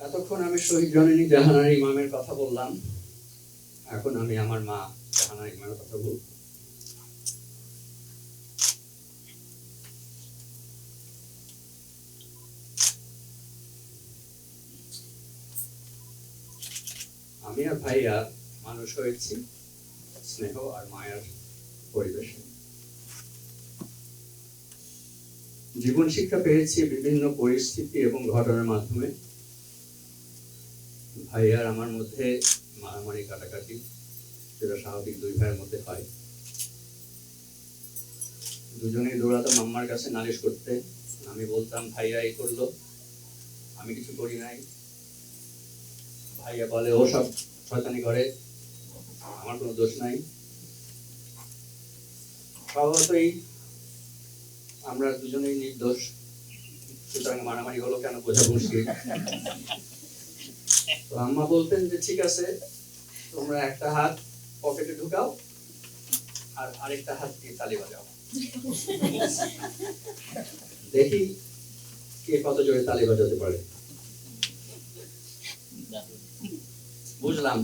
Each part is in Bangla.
এতক্ষণ আমি শহীদ জননী জাহানারা ইমামের কথা বললাম, এখন আমি আমার মা জাহানারা ইমামের কথা বলব। আমি আর ভাইয়া মানুষ হয়েছি স্নেহ আর মায়ার পরিবেশে। জীবন শিক্ষা পেয়েছি বিভিন্ন পরিস্থিতি এবং ঘটনার মাধ্যমে। ভাইয়ার আমার মধ্যে মারামারি কাটাকাটি, যেটা স্বাভাবিক দুই ভাইয়ের মধ্যে হয়। দুজনেই দৌড়াতাম আম্মার কাছে নালিশ করতে। আমি বলতাম ভাইয়া এই করলো, আমি কিছু করি নাই। ভাইয়া বলে ও সব শয়তানি করে, আমার কোনো দোষ নাই। স্বভাবতই আমরা দুজনেই নির্দোষ, সুতরাং মারামারি হলো কেন বোঝা মুশকিল। তো আম্মা বলতেন যে ঠিক আছে, তোমরা একটা হাত পকেটে ঢুকাও আর আরেকটা হাত দিয়ে তালি বাজাও, দেখি কে কত জোরে তালি বাজাতে পারে। বুঝলাম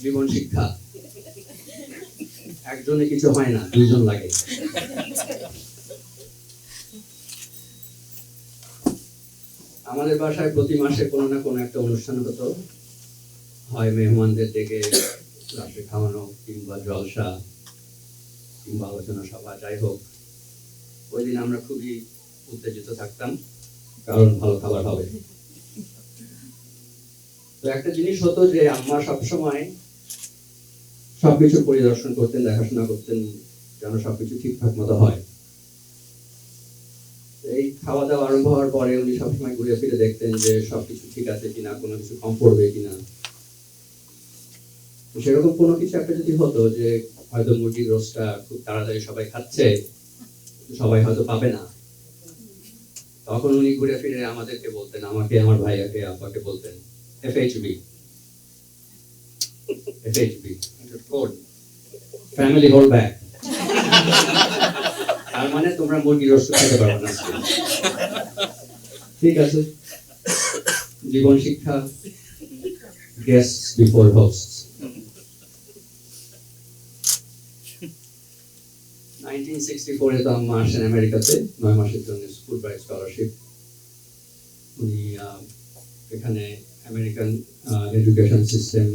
জীবন শিক্ষা, একজনে কিছু হয় না, দুইজন লাগে। আমাদের বাসায় প্রতি মাসে কোনো না কোনো একটা অনুষ্ঠান হতো, হয় মেহমানদের ডেকে রাত্রে খাওয়ানো, কিংবা জলসা, কিংবা আলোচনা সভা, যাই হোক। ওই দিন আমরা খুবই উত্তেজিত থাকতাম, কারণ ভালো খাবার হবে। তো একটা জিনিস হতো যে আম্মা সবসময় সবকিছু পরিদর্শন করতেন, দেখাশোনা করতেন যেন সবকিছু ঠিকঠাক মতো হয়। এই খাওয়া দাওয়া আরম্ভ হওয়ার পরে উনি সবসময় ঘুরে ফিরে দেখতেন যে সবকিছু ঠিক আছে কিনা, কোনো কিছু কম পড়বে কিনা। সেরকম কোনো কিছু একটা যদি হতো যে হয়তো মুরগির রোস্টটা খুব তাড়াতাড়ি সবাই খাচ্ছে, সবাই হয়তো পাবে না, তখন উনি ঘুরে ফিরে আমাদেরকে বলতেন, আমাকে, আমার ভাইয়াকে, আব্বাকে বলতেন FHB, ফ্যামিলি হোল ব্যাক। তার মানে তোমরা মুরগির রোস্ট খেতে পারবে না। ঠিক আছে, জীবন শিক্ষা, গেস্ট বিফোর হোস্ট। 1964 তো আম্মা আসেন আমেরিকাতে 9 মাসের জন্য স্কুল ব্রাইট স্কলারশিপ। উনি এখানে আমেরিকান এডুকেশন সিস্টেম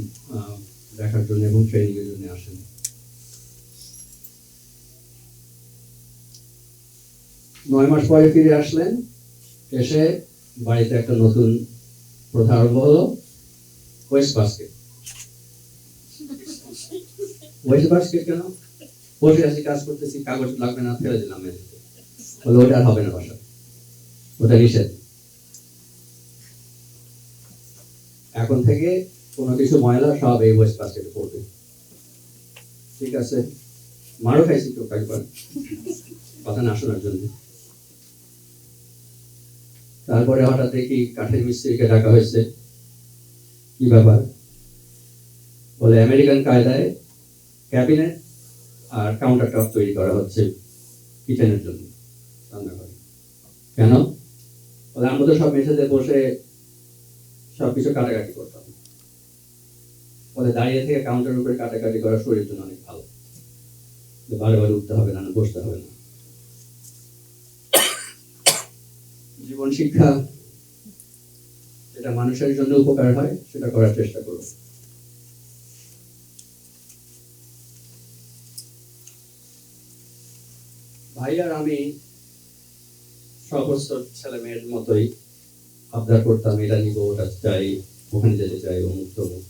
দেখার জন্য এবং ট্রেনিং এর জন্য আসেন। 9 মাস পরে ফিরে আসলেন, এসে বাড়িতে একটা নতুন প্রথা আরম্ভ হলো, ওয়েস্ট বাস্কেট। ওয়েস্ট বাস্কেট কেন? বসে আছি, কাজ করতেছি, কাগজ লাগবে না, ফেলে দিলাম। বলে ওটা আর হবে না, বাসা ওটা নিষেধ। এখন থেকে কোনো কিছু ময়লা সব এই ওয়েস্ট বাস্কেটে পড়বে। ঠিক আছে, মারও খাইছি তো কয়েকবার কথা না শোনার জন্য। তারপরে হঠাৎ দেখি কাঠের মিস্ত্রিকে ডাকা হয়েছে। কি ব্যাপার? বলে আমেরিকান কায়দায় ক্যাবিনেট আর কাউন্টার টপ তৈরি করা হচ্ছে কিচেনের জন্য, রান্নাঘরে। কেন? বলে আমরা তো সব মেঝেতে বসে সবকিছু কাটাকাটি করতাম। বলে দাঁড়িয়ে থেকে কাউন্টারের উপরে কাটাকাটি করা শরীরের জন্য অনেক ভালো, বারে বারে উঠতে হবে না, বসতে হবে না। জীবন শিক্ষা, যেটা মানুষের জন্য উপকার হয় সেটা করার চেষ্টা করো। ভাই আর আমি সমস্ত ছেলে মেয়ের মতোই আবদার করতাম, এটা নিবো, ওটা চাই, ওখানে যেতে চাই, অমুক তমুক।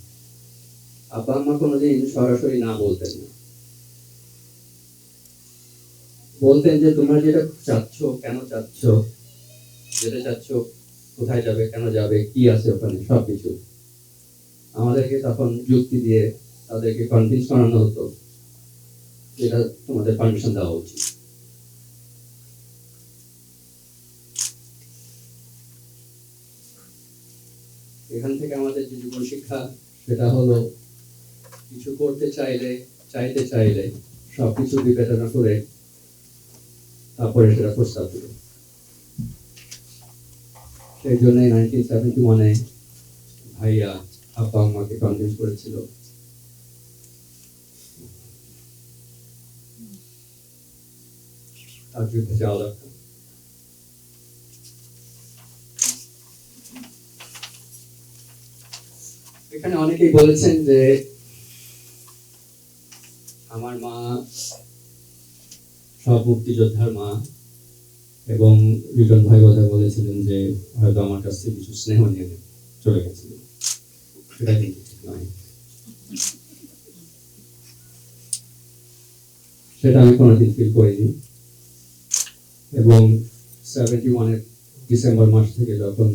আব্বা আম্মা কোনোদিন সরাসরি না বলতেন না, বলতেন যে তোমরা যেটা চাচ্ছ, কেন চাচ্ছ, যেতে চাচ্ছ, কোথায় যাবে, কেন যাবে, কি আছে ওখানে, সবকিছু আমাদেরকে তখন যুক্তি দিয়ে তাদেরকে কনভিন্স করানো হতো যেটা তোমাদের পারমিশন দেওয়া উচিত। এখান থেকে আমাদের যে জীবন শিক্ষা, সেটা হলো কিছু করতে চাইলে, চাইতে চাইলে সবকিছু বিবেচনা করে তারপরে সেটা প্রস্তাব দিল। সেই জন্যই 1971-এ ভাইয়া আব্বা আম্মাকে কনভিন্স করেছিল তার যুদ্ধে যাওয়া দরকার। এখানে অনেকেই বলেছেন যে আমার মা সব মুক্তিযোদ্ধার মা, এবং রিটন ভাই কথা বলেছিলেন যে হয়তো আমার কাছ থেকে কিছু স্নেহ নিয়ে চলে গেছিল। সেটা কিন্তু ঠিক নয়, সেটা আমি কোনোদিন ফিল করিনি। এবং 71-এর ডিসেম্বর মাস থেকে যখন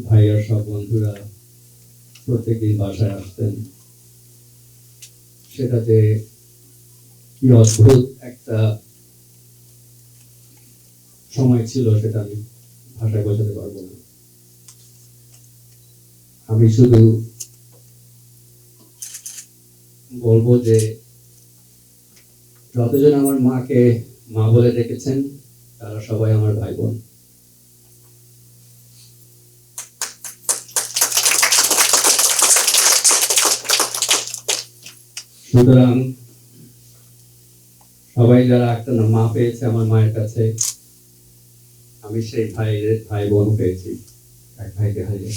ভাইয়ার সব বন্ধুরা প্রত্যেকদিন বাসায় আসতেন, সেটাতে কি অদ্ভুত একটা সময় ছিল সেটা আমি ভাষায় বোঝাতে পারবো না। আমি শুধু বলবো যে যতজন আমার মাকে মা বলে ডেকেছেন তারা সবাই আমার ভাই বোন। সুতরাং সবাই যারা একটা মা পেয়েছে আমার মায়ের কাছে, আমি সেই ভাই বোন পেয়েছি, এক ভাইকে হারিয়ে।